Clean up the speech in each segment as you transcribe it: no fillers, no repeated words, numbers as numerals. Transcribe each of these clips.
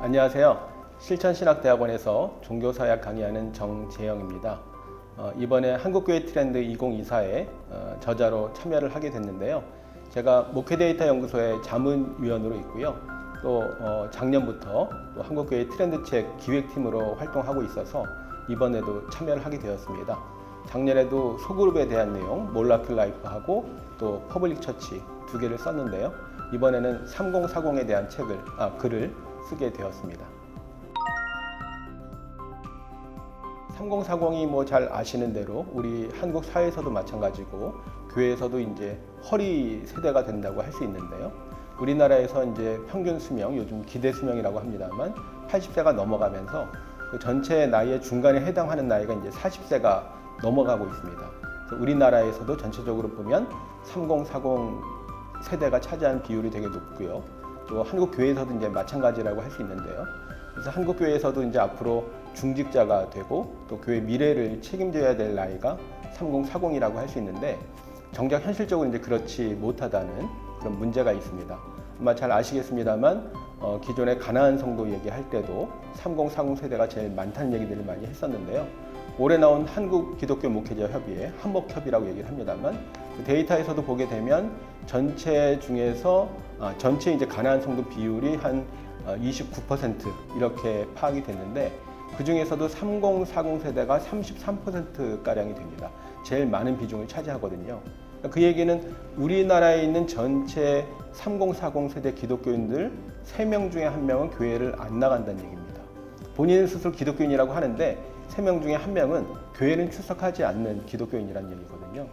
안녕하세요. 실천신학대학원에서 종교사역 강의하는 정재영입니다. 이번에 한국교회 트렌드 2024에 저자로 참여를 하게 됐는데요. 제가 목회데이터 연구소의 자문위원으로 있고요. 또 작년부터 또 한국교회 트렌드책 기획팀으로 활동하고 있어서 이번에도 참여를 하게 되었습니다. 작년에도 소그룹에 대한 내용, 몰라클 라이프하고 또 퍼블릭 처치 두 개를 썼는데요. 이번에는 3040에 대한 글을 쓰게 되었습니다. 3040이 뭐 잘 아시는 대로 우리 한국 사회에서도 마찬가지고 교회에서도 이제 허리 세대가 된다고 할 수 있는데요. 우리나라에서 이제 평균 수명, 요즘 기대 수명이라고 합니다만 80세가 넘어가면서 그 전체 나이의 중간에 해당하는 나이가 이제 40세가 넘어가고 있습니다. 그래서 우리나라에서도 전체적으로 보면 3040 세대가 차지하는 비율이 되게 높고요. 또 한국 교회에서도 이제 마찬가지라고 할 수 있는데요. 그래서 한국 교회에서도 이제 앞으로 중직자가 되고 또 교회 미래를 책임져야 될 나이가 3040이라고 할 수 있는데 정작 현실적으로 이제 그렇지 못하다는 그런 문제가 있습니다. 아마 잘 아시겠습니다만 기존의 가나안 성도 얘기할 때도 3040 세대가 제일 많다는 얘기들을 많이 했었는데요. 올해 나온 한국 기독교 목회자 협의회 한목협이라고 얘기를 합니다만 그 데이터에서도 보게 되면 전체 중에서 전체 이제 가나안 성도 비율이 한 29% 이렇게 파악이 됐는데 그 중에서도 3040 세대가 33%가량이 됩니다. 제일 많은 비중을 차지하거든요. 그 얘기는 우리나라에 있는 전체 3040 세대 기독교인들 3명 중에 1명은 교회를 안 나간다는 얘기입니다. 본인 스스로 기독교인이라고 하는데 3명 중에 1명은 교회는 출석하지 않는 기독교인이라는 얘기거든요.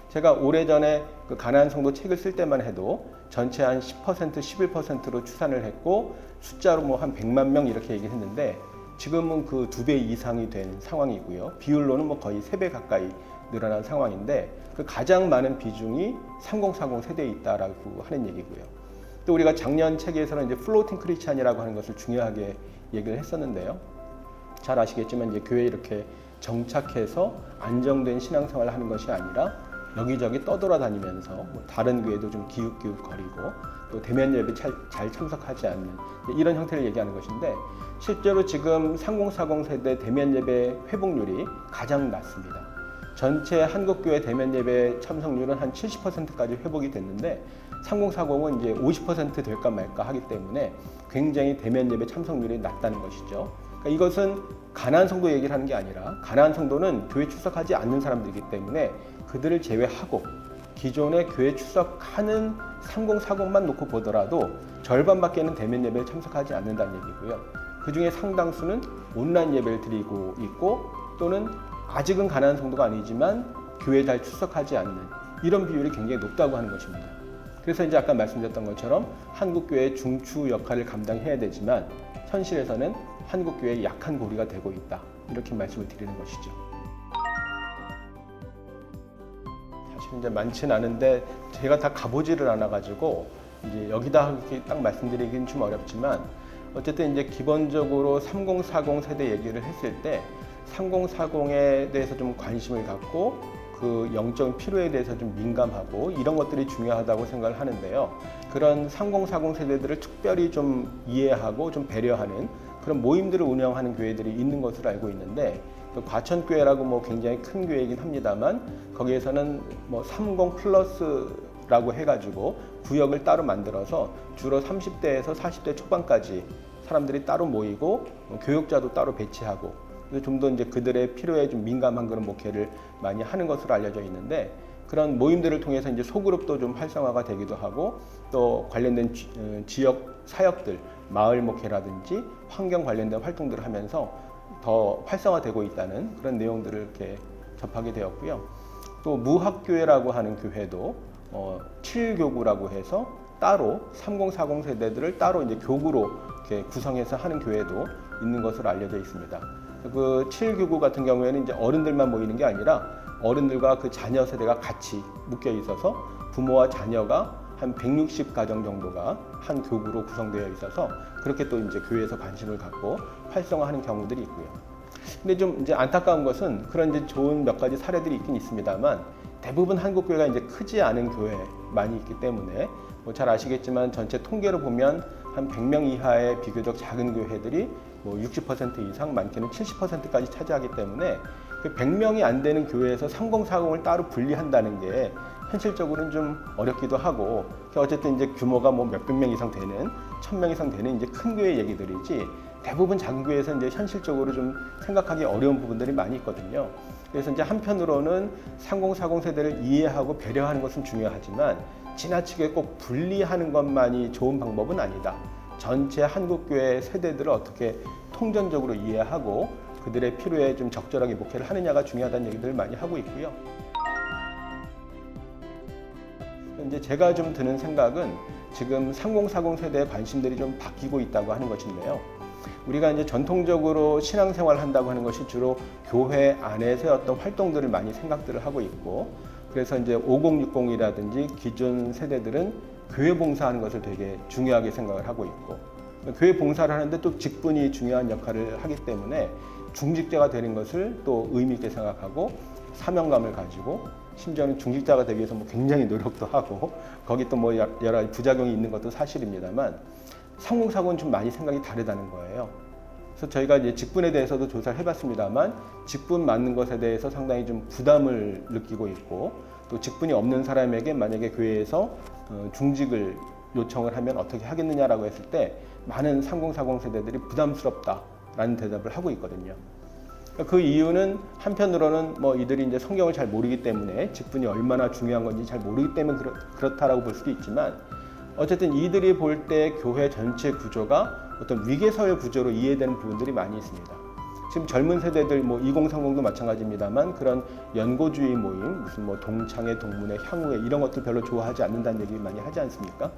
제가 오래전에 그 가나안 성도 책을 쓸 때만 해도 전체 한 10%, 11%로 추산을 했고 숫자로 뭐 한 100만 명 이렇게 얘기를 했는데 지금은 그 2배 이상이 된 상황이고요. 비율로는 뭐 거의 3배 가까이 늘어난 상황인데 그 가장 많은 비중이 3040 세대에 있다라고 하는 얘기고요. 또 우리가 작년 책에서는 이제 플로팅 크리스찬이라고 하는 것을 중요하게 얘기를 했었는데요. 잘 아시겠지만 이제 교회에 이렇게 정착해서 안정된 신앙생활을 하는 것이 아니라 여기저기 떠돌아다니면서 뭐 다른 교회도 좀 기웃기웃거리고 또 대면 예배 잘 참석하지 않는 이런 형태를 얘기하는 것인데 실제로 지금 3040 세대 대면 예배 회복률이 가장 낮습니다. 전체 한국교회 대면 예배 참석률은 한 70%까지 회복이 됐는데 3040은 이제 50% 될까 말까 하기 때문에 굉장히 대면 예배 참석률이 낮다는 것이죠. 그러니까 이것은 가나안 성도 얘기를 하는 게 아니라 가나안 성도는 교회 출석하지 않는 사람들이기 때문에 그들을 제외하고 기존에 교회 출석하는 3040만 놓고 보더라도 절반밖에는 대면 예배에 참석하지 않는다는 얘기고요. 그 중에 상당수는 온라인 예배를 드리고 있고 또는 아직은 가나안 성도가 아니지만 교회에 잘 출석하지 않는 이런 비율이 굉장히 높다고 하는 것입니다. 그래서 이제 아까 말씀드렸던 것처럼 한국교회의 중추 역할을 감당해야 되지만 현실에서는 한국교회의 약한 고리가 되고 있다. 이렇게 말씀을 드리는 것이죠. 사실 이제 많지는 않은데 제가 다 가보지를 않아가지고 이제 여기다 이렇게 딱 말씀드리기는 좀 어렵지만 어쨌든 이제 기본적으로 3040 세대 얘기를 했을 때 3040에 대해서 좀 관심을 갖고 그 영적 필요에 대해서 좀 민감하고 이런 것들이 중요하다고 생각을 하는데요. 그런 3040 세대들을 특별히 좀 이해하고 좀 배려하는 그런 모임들을 운영하는 교회들이 있는 것으로 알고 있는데 또 과천교회라고 뭐 굉장히 큰 교회이긴 합니다만 거기에서는 뭐 30 플러스라고 해가지고 구역을 따로 만들어서 주로 30대에서 40대 초반까지 사람들이 따로 모이고 교육자도 따로 배치하고 좀 더 이제 그들의 필요에 좀 민감한 그런 목회를 많이 하는 것으로 알려져 있는데 그런 모임들을 통해서 이제 소그룹도 좀 활성화가 되기도 하고 또 관련된 지역 사역들, 마을 목회라든지 환경 관련된 활동들을 하면서 더 활성화되고 있다는 그런 내용들을 이렇게 접하게 되었고요. 또 무학교회라고 하는 교회도 7교구라고 해서 따로 3040 세대들을 따로 이제 교구로 이렇게 구성해서 하는 교회도 있는 것으로 알려져 있습니다. 그 7교구 같은 경우에는 이제 어른들만 모이는 게 아니라 어른들과 그 자녀 세대가 같이 묶여 있어서 부모와 자녀가 한 160가정 정도가 한 교구로 구성되어 있어서 그렇게 또 이제 교회에서 관심을 갖고 활성화하는 경우들이 있고요. 근데 좀 이제 안타까운 것은 그런 이제 좋은 몇 가지 사례들이 있긴 있습니다만 대부분 한국 교회가 이제 크지 않은 교회 많이 있기 때문에 뭐 잘 아시겠지만 전체 통계로 보면 한 100명 이하의 비교적 작은 교회들이 뭐 60% 이상, 많게는 70%까지 차지하기 때문에 그 100명이 안 되는 교회에서 3040을 따로 분리한다는 게 현실적으로는 좀 어렵기도 하고, 어쨌든 이제 규모가 뭐 몇백 명 이상 되는, 1000명 이상 되는 이제 큰 교회 얘기들이지, 대부분 작은 교회에서 이제 현실적으로 좀 생각하기 어려운 부분들이 많이 있거든요. 그래서 이제 한편으로는 3040 세대를 이해하고 배려하는 것은 중요하지만 지나치게 꼭 분리하는 것만이 좋은 방법은 아니다. 전체 한국교회 세대들을 어떻게 통전적으로 이해하고 그들의 필요에 좀 적절하게 목회를 하느냐가 중요하다는 얘기들을 많이 하고 있고요. 이제 제가 좀 드는 생각은 지금 3040 세대의 관심들이 좀 바뀌고 있다고 하는 것인데요. 우리가 이제 전통적으로 신앙생활을 한다고 하는 것이 주로 교회 안에서의 어떤 활동들을 많이 생각들을 하고 있고, 그래서 이제 5060이라든지 기존 세대들은 교회 봉사하는 것을 되게 중요하게 생각을 하고 있고, 교회 봉사를 하는데 또 직분이 중요한 역할을 하기 때문에 중직자가 되는 것을 또 의미 있게 생각하고 사명감을 가지고, 심지어는 중직자가 되기 위해서 뭐 굉장히 노력도 하고, 거기 또 뭐 여러 가지 부작용이 있는 것도 사실입니다만 3040은 좀 많이 생각이 다르다는 거예요. 그래서 저희가 이제 직분에 대해서도 조사를 해봤습니다만 직분 맞는 것에 대해서 상당히 좀 부담을 느끼고 있고, 또 직분이 없는 사람에게 만약에 교회에서 중직을 요청을 하면 어떻게 하겠느냐라고 했을 때 많은 3040 세대들이 부담스럽다라는 대답을 하고 있거든요. 그 이유는 한편으로는 뭐 이들이 이제 성경을 잘 모르기 때문에 직분이 얼마나 중요한 건지 잘 모르기 때문에 그렇다라고 볼 수도 있지만, 어쨌든 이들이 볼 때 교회 전체 구조가 어떤 위계사회 구조로 이해되는 부분들이 많이 있습니다. 지금 젊은 세대들 뭐 2030도 마찬가지입니다만 그런 연고주의 모임, 무슨 뭐 동창회, 동문회, 향후회 이런 것들 별로 좋아하지 않는다는 얘기 많이 하지 않습니까?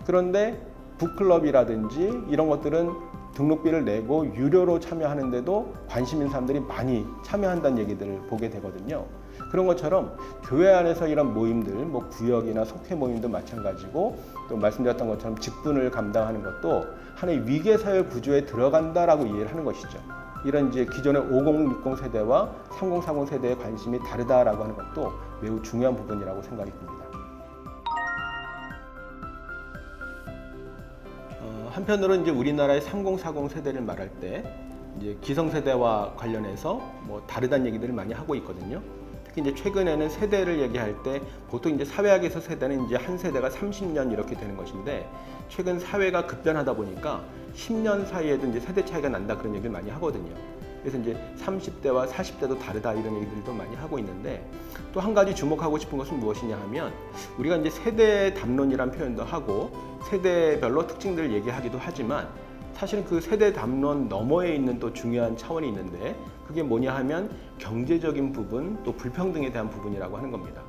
그런데 북클럽이라든지 이런 것들은 등록비를 내고 유료로 참여하는데도 관심 있는 사람들이 많이 참여한다는 얘기들을 보게 되거든요. 그런 것처럼 교회 안에서 이런 모임들, 뭐 구역이나 속회 모임도 마찬가지고, 또 말씀드렸던 것처럼 직분을 감당하는 것도 하나의 위계사회 구조에 들어간다라고 이해를 하는 것이죠. 이런 이제 기존의 5060 세대와 3040 세대의 관심이 다르다라고 하는 것도 매우 중요한 부분이라고 생각이 듭니다. 한편으로 이제 우리나라의 3040 세대를 말할 때 이제 기성세대와 관련해서 뭐 다르다는 얘기들을 많이 하고 있거든요. 특히 이제 최근에는 세대를 얘기할 때 보통 이제 사회학에서 세대는 이제 한 세대가 30년 이렇게 되는 것인데, 최근 사회가 급변하다 보니까 10년 사이에도 이제 세대 차이가 난다 그런 얘기를 많이 하거든요. 그래서 이제 30대와 40대도 다르다 이런 얘기들도 많이 하고 있는데, 또 한 가지 주목하고 싶은 것은 무엇이냐 하면 우리가 이제 세대 담론이란 표현도 하고 세대별로 특징들을 얘기하기도 하지만 사실은 그 세대 담론 너머에 있는 또 중요한 차원이 있는데, 그게 뭐냐 하면 경제적인 부분, 또 불평등에 대한 부분이라고 하는 겁니다.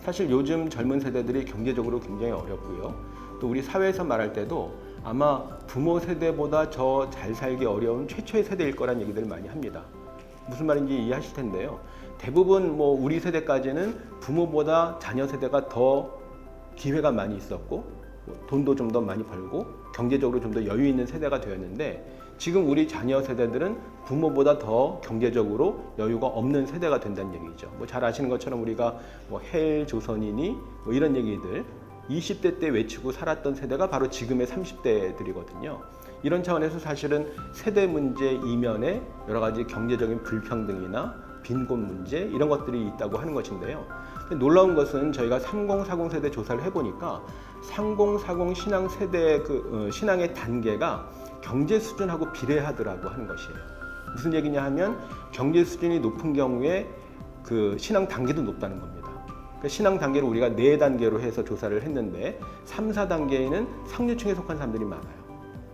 사실 요즘 젊은 세대들이 경제적으로 굉장히 어렵고요. 또 우리 사회에서 말할 때도 아마 부모 세대보다 더 잘 살기 어려운 최초의 세대일 거란 얘기들을 많이 합니다. 무슨 말인지 이해하실 텐데요. 대부분 뭐 우리 세대까지는 부모보다 자녀 세대가 더 기회가 많이 있었고, 돈도 좀 더 많이 벌고 경제적으로 좀 더 여유 있는 세대가 되었는데, 지금 우리 자녀 세대들은 부모보다 더 경제적으로 여유가 없는 세대가 된다는 얘기죠. 뭐 잘 아시는 것처럼 우리가 뭐 헬 조선이니 뭐 이런 얘기들 20대 때 외치고 살았던 세대가 바로 지금의 30대들이거든요. 이런 차원에서 사실은 세대 문제 이면에 여러 가지 경제적인 불평등이나 빈곤 문제 이런 것들이 있다고 하는 것인데요. 놀라운 것은 저희가 3040 세대 조사를 해보니까 3040 신앙 세대의 신앙의 단계가 경제 수준하고 비례하더라고 하는 것이에요. 무슨 얘기냐 하면 경제 수준이 높은 경우에 그 신앙 단계도 높다는 겁니다. 신앙 단계를 우리가 4단계로 해서 조사를 했는데 3, 4단계에는 상류층에 속한 사람들이 많아요.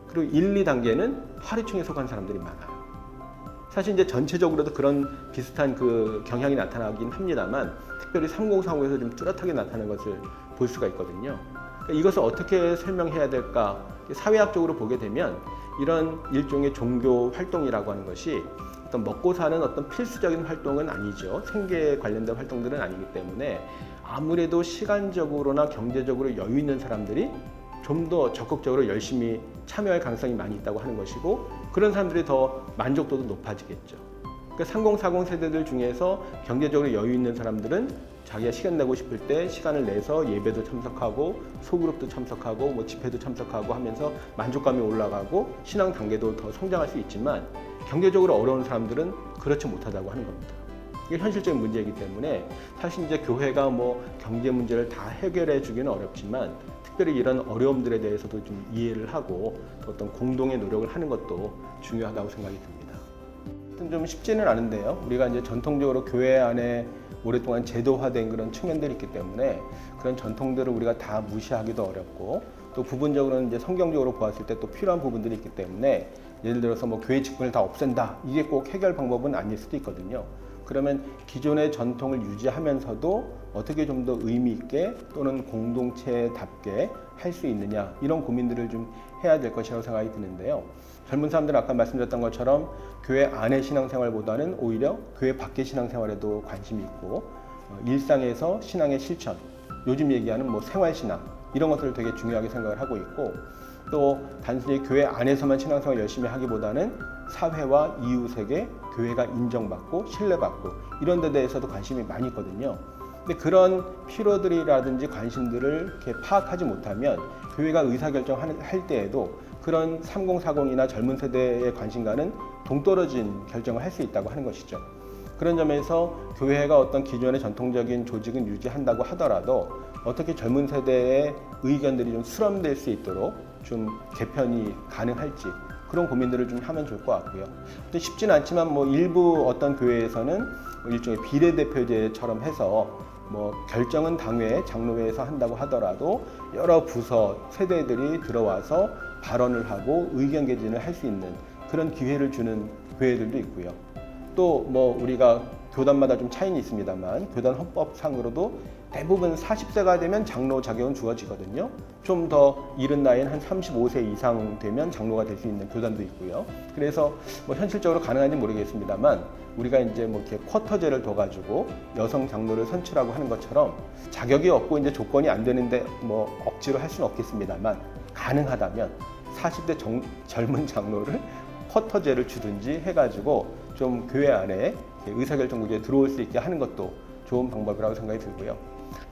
그리고 1, 2단계는 하류층에 속한 사람들이 많아요. 사실 이제 전체적으로도 그런 비슷한 그 경향이 나타나긴 합니다만, 특별히 3040에서 좀 뚜렷하게 나타나는 것을 볼 수가 있거든요. 그러니까 이것을 어떻게 설명해야 될까? 사회학적으로 보게 되면 이런 일종의 종교 활동이라고 하는 것이 어떤 먹고 사는 어떤 필수적인 활동은 아니죠. 생계에 관련된 활동들은 아니기 때문에 아무래도 시간적으로나 경제적으로 여유 있는 사람들이 좀 더 적극적으로 열심히 참여할 가능성이 많이 있다고 하는 것이고, 그런 사람들이 더 만족도도 높아지겠죠. 그러니까 3040 세대들 중에서 경제적으로 여유 있는 사람들은 자기가 시간 내고 싶을 때 시간을 내서 예배도 참석하고 소그룹도 참석하고 뭐 집회도 참석하고 하면서 만족감이 올라가고 신앙 단계도 더 성장할 수 있지만 경제적으로 어려운 사람들은 그렇지 못하다고 하는 겁니다. 이게 현실적인 문제이기 때문에 사실 이제 교회가 뭐 경제 문제를 다 해결해 주기는 어렵지만 특별히 이런 어려움들에 대해서도 좀 이해를 하고 또 어떤 공동의 노력을 하는 것도 중요하다고 생각이 듭니다. 좀 쉽지는 않은데요. 우리가 이제 전통적으로 교회 안에 오랫동안 제도화된 그런 측면들이 있기 때문에 그런 전통들을 우리가 다 무시하기도 어렵고 또 부분적으로는 이제 성경적으로 보았을 때 또 필요한 부분들이 있기 때문에 예를 들어서 뭐 교회 직분을 다 없앤다 이게 꼭 해결 방법은 아닐 수도 있거든요. 그러면 기존의 전통을 유지하면서도 어떻게 좀 더 의미 있게 또는 공동체답게 할 수 있느냐 이런 고민들을 좀 해야 될 것이라고 생각이 드는데요. 젊은 사람들은 아까 말씀드렸던 것처럼 교회 안의 신앙생활보다는 오히려 교회 밖의 신앙생활에도 관심이 있고 일상에서 신앙의 실천, 요즘 얘기하는 뭐 생활신앙 이런 것들을 되게 중요하게 생각을 하고 있고 또 단순히 교회 안에서만 신앙생활 열심히 하기보다는 사회와 이웃에게 교회가 인정받고 신뢰받고 이런 데 대해서도 관심이 많이 있거든요. 근데 그런 필요들이라든지 관심들을 이렇게 파악하지 못하면 교회가 의사결정할 때에도 그런 3040이나 젊은 세대의 관심과는 동떨어진 결정을 할 수 있다고 하는 것이죠. 그런 점에서 교회가 어떤 기존의 전통적인 조직은 유지한다고 하더라도 어떻게 젊은 세대의 의견들이 좀 수렴될 수 있도록 좀 개편이 가능할지 그런 고민들을 좀 하면 좋을 것 같고요. 근데 쉽지는 않지만 뭐 일부 어떤 교회에서는 일종의 비례대표제처럼 해서 뭐 결정은 당회, 장로회에서 한다고 하더라도 여러 부서, 세대들이 들어와서 발언을 하고 의견 개진을 할 수 있는 그런 기회를 주는 교회들도 있고요. 또 뭐 우리가 교단마다 좀 차이는 있습니다만 교단 헌법상으로도 대부분 40세가 되면 장로 자격은 주어지거든요. 좀 더 이른 나이엔 한 35세 이상 되면 장로가 될 수 있는 교단도 있고요. 그래서 뭐 현실적으로 가능한지 모르겠습니다만 우리가 이제 뭐 이렇게 쿼터제를 둬가지고 여성 장로를 선출하고 하는 것처럼 자격이 없고 이제 조건이 안 되는데 뭐 억지로 할 수는 없겠습니다만 가능하다면 40대 젊은 장로를 쿼터제를 주든지 해가지고 좀 교회 안에 의사결정 구조에 들어올 수 있게 하는 것도 좋은 방법이라고 생각이 들고요.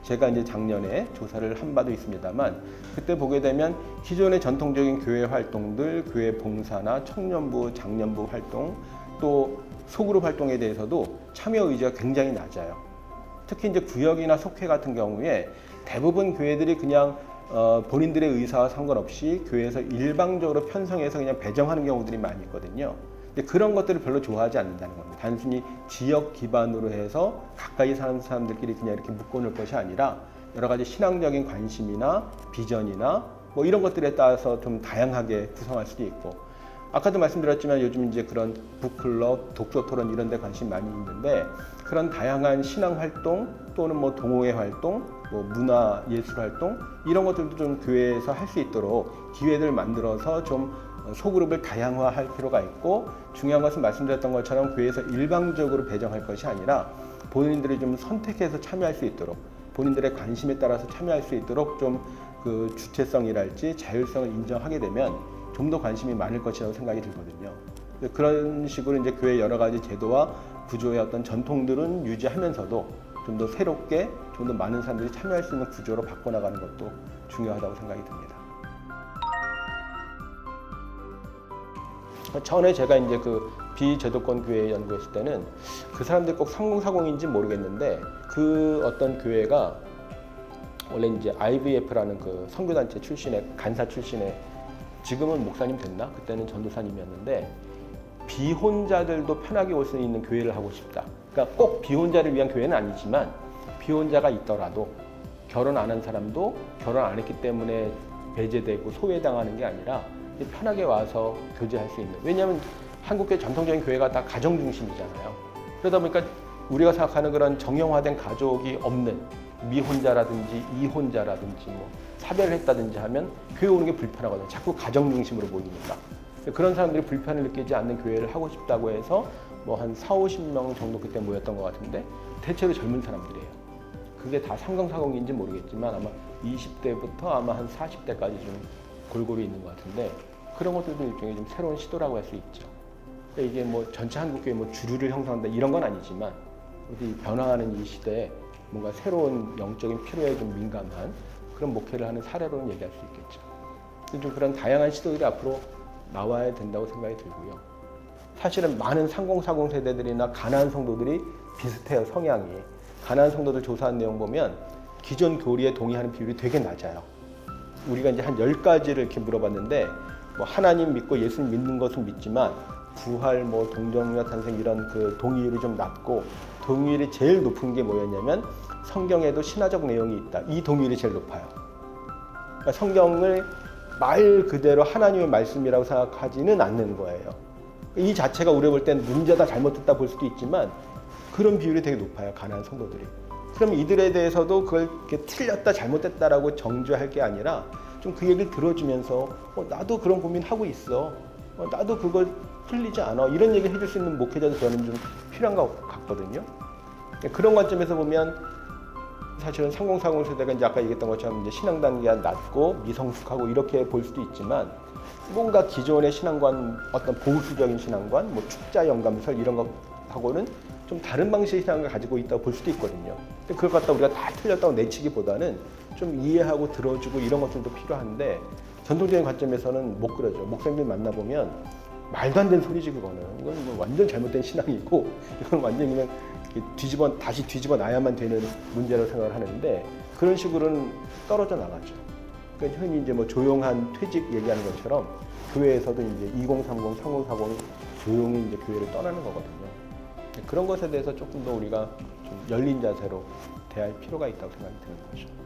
제가 이제 작년에 조사를 한 바도 있습니다만 그때 보게 되면 기존의 전통적인 교회 활동들, 교회 봉사나 청년부, 장년부 활동, 또 소그룹 활동에 대해서도 참여 의지가 굉장히 낮아요. 특히 이제 구역이나 속회 같은 경우에 대부분 교회들이 그냥 본인들의 의사와 상관없이 교회에서 일방적으로 편성해서 그냥 배정하는 경우들이 많이 있거든요. 근데 그런 것들을 별로 좋아하지 않는다는 겁니다. 단순히 지역 기반으로 해서 가까이 사는 사람들끼리 그냥 이렇게 묶어놓을 것이 아니라 여러 가지 신앙적인 관심이나 비전이나 뭐 이런 것들에 따라서 좀 다양하게 구성할 수도 있고 아까도 말씀드렸지만 요즘 이제 그런 북클럽, 독서 토론 이런 데 관심이 많이 있는데 그런 다양한 신앙 활동 또는 뭐 동호회 활동, 뭐 문화 예술 활동 이런 것들도 좀 교회에서 할 수 있도록 기회를 만들어서 좀 소그룹을 다양화할 필요가 있고 중요한 것은 말씀드렸던 것처럼 교회에서 일방적으로 배정할 것이 아니라 본인들이 좀 선택해서 참여할 수 있도록 본인들의 관심에 따라서 참여할 수 있도록 좀 그 주체성이랄지 자율성을 인정하게 되면 좀 더 관심이 많을 것이라고 생각이 들거든요. 그런 식으로 이제 교회 여러 가지 제도와 구조의 어떤 전통들은 유지하면서도 좀 더 새롭게 좀 더 많은 사람들이 참여할 수 있는 구조로 바꿔나가는 것도 중요하다고 생각이 듭니다. 전에 제가 이제 그 비제도권 교회 연구했을 때는 그 사람들 꼭 3040인지 모르겠는데 그 어떤 교회가 원래 이제 IVF라는 그 선교단체 출신의 간사 출신의 지금은 목사님 됐나? 그때는 전도사님이었는데 비혼자들도 편하게 올 수 있는 교회를 하고 싶다. 그러니까 꼭 비혼자를 위한 교회는 아니지만 비혼자가 있더라도 결혼 안 한 사람도 결혼 안 했기 때문에 배제되고 소외당하는 게 아니라 편하게 와서 교제할 수 있는. 왜냐하면 한국의 전통적인 교회가 다 가정 중심이잖아요. 그러다 보니까 우리가 생각하는 그런 정형화된 가족이 없는 미혼자라든지 이혼자라든지 뭐 사별을 했다든지 하면 교회 오는 게 불편하거든요. 자꾸 가정 중심으로 모이니까. 그런 사람들이 불편을 느끼지 않는 교회를 하고 싶다고 해서 뭐 한 40-50명 정도 그때 모였던 것 같은데 대체로 젊은 사람들이에요. 그게 다 3040인지 모르겠지만 아마 20대부터 아마 한 40대까지 좀 골고루 있는 것 같은데 그런 것들도 일종의 좀 새로운 시도라고 할 수 있죠. 그러니까 이게 뭐 전체 한국교회 뭐 주류를 형성한다 이런 건 아니지만 우리 변화하는 이 시대에 뭔가 새로운 영적인 필요에 좀 민감한 그런 목회를 하는 사례로는 얘기할 수 있겠죠. 좀 그런 다양한 시도들이 앞으로 나와야 된다고 생각이 들고요. 사실은 많은 3040 세대들이나 가난한 성도들이 비슷해요, 성향이. 가난한 성도들 조사한 내용 보면 기존 교리에 동의하는 비율이 되게 낮아요. 우리가 이제 한 10가지를 이렇게 물어봤는데 뭐 하나님 믿고 예수 믿는 것은 믿지만 부활, 뭐 동정녀 탄생 이런 그 동의율이 좀 낮고 동의율이 제일 높은 게 뭐였냐면 성경에도 신화적 내용이 있다. 이 동의율이 제일 높아요. 그러니까 성경을 말 그대로 하나님의 말씀이라고 생각하지는 않는 거예요. 이 자체가 우리가 볼 땐 문제다 잘못됐다 볼 수도 있지만 그런 비율이 되게 높아요. 가난한 성도들이. 그럼 이들에 대해서도 그걸 이렇게 틀렸다 잘못됐다라고 정죄할 게 아니라 좀 그 얘기를 들어주면서 나도 그런 고민하고 있어. 나도 그걸 풀리지 않아. 이런 얘기를 해줄 수 있는 목회자도 저는 좀 필요한 것 같거든요. 그런 관점에서 보면 사실은 3040 세대가 이제 아까 얘기했던 것처럼 이제 신앙 단계가 낮고 미성숙하고 이렇게 볼 수도 있지만 뭔가 기존의 신앙관, 어떤 보수적인 신앙관, 뭐 축자 영감설 이런 것하고는 좀 다른 방식의 신앙을 가지고 있다고 볼 수도 있거든요. 근데 그걸 갖다 우리가 다 틀렸다고 내치기보다는 좀 이해하고 들어주고 이런 것들도 필요한데 전통적인 관점에서는 못 그러죠. 목사님들 만나보면 말도 안 되는 소리지 그거는. 이건 뭐 완전 잘못된 신앙이고 이건 완전 그냥 다시 뒤집어 놔야만 되는 문제라고 생각을 하는데 그런 식으로는 떨어져 나가죠. 그러니까 흔히 이제 뭐 조용한 퇴직 얘기하는 것처럼 교회에서도 이제 2030, 3040 조용히 이제 교회를 떠나는 거거든요. 그런 것에 대해서 조금 더 우리가 좀 열린 자세로 대할 필요가 있다고 생각이 드는 거죠.